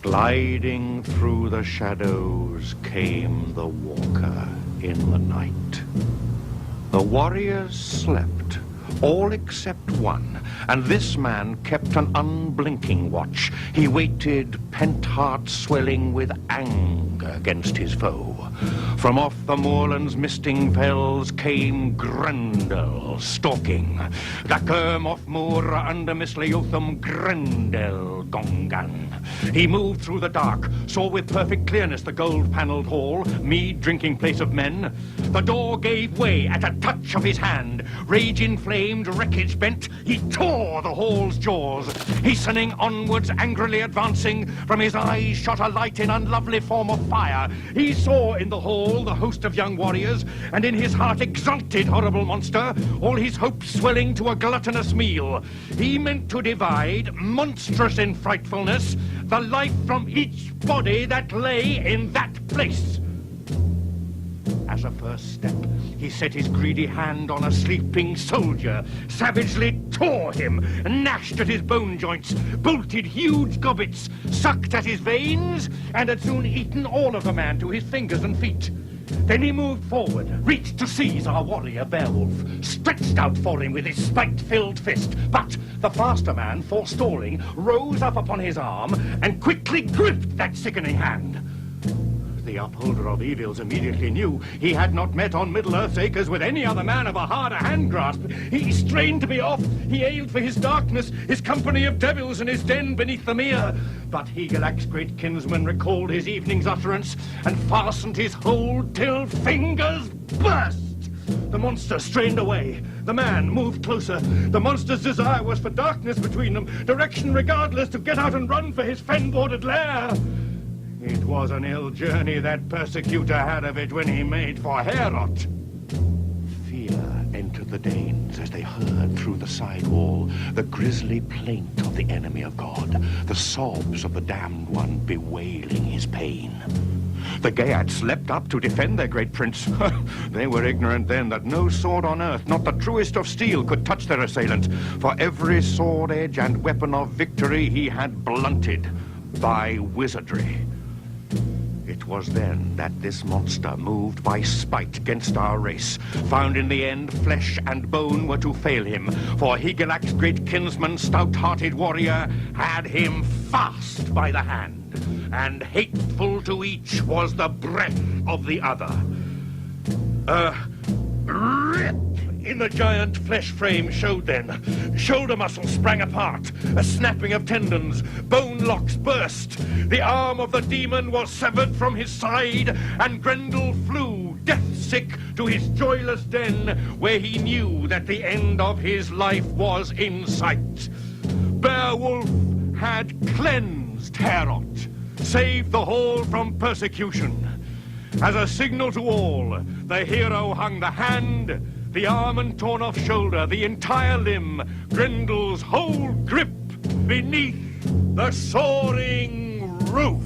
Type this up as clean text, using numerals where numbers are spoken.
Gliding through the shadows came the walker in the night. The warriors slept, all except one, and this man kept an unblinking watch. He waited, pent heart swelling with anger against his foe. From off the moorland's misting fells came Grendel stalking. Dacer off moor under Misleotham Grendel gongan. He moved through the dark, saw with perfect clearness the gold-panelled hall, mead drinking place of men. The door gave way at a touch of his hand. Rage inflamed, wreckage bent, he tore the hall's jaws. Hastening onwards, angrily advancing, from his eyes shot a light in unlovely form of fire. He saw in the hall the host of young warriors, and in his heart exulted horrible monster, all his hopes swelling to a gluttonous meal. He meant to divide, monstrous in frightfulness, the life from each body that lay in that place. As a first step, he set his greedy hand on a sleeping soldier, savagely tore him, gnashed at his bone joints, bolted huge gobbets, sucked at his veins, and had soon eaten all of the man to his fingers and feet. Then he moved forward, reached to seize our warrior Beowulf, stretched out for him with his spite-filled fist. But the faster man, forestalling, rose up upon his arm and quickly gripped that sickening hand. The upholder of evils immediately knew he had not met on Middle-earth's acres with any other man of a harder hand grasp. He strained to be off. He ailed for his darkness, his company of devils and his den beneath the mere. But Hygelac, great kinsman, recalled his evening's utterance and fastened his hold till fingers burst. The monster strained away. The man moved closer. The monster's desire was for darkness between them, direction regardless, to get out and run for his fen-bordered lair. It was an ill journey that persecutor had of it when he made for Heorot. Fear entered the Danes as they heard through the side wall the grisly plaint of the enemy of God, the sobs of the damned one bewailing his pain. The Geats leapt up to defend their great prince. They were ignorant then that no sword on earth, not the truest of steel, could touch their assailant, for every sword edge and weapon of victory he had blunted by wizardry. It was then that this monster, moved by spite against our race, found in the end flesh and bone were to fail him, for Hygelac's great kinsman, stout-hearted warrior, had him fast by the hand, and hateful to each was the breath of the other. A rip in the giant flesh frame showed then. Shoulder muscles sprang apart, a snapping of tendons, bone locks burst. The arm of the demon was severed from his side, and Grendel flew, death-sick, to his joyless den, where he knew that the end of his life was in sight. Beowulf had cleansed Heorot, saved the hall from persecution. As a signal to all, the hero hung the hand, the arm and torn off shoulder, the entire limb, Grendel's whole grip beneath the soaring roof.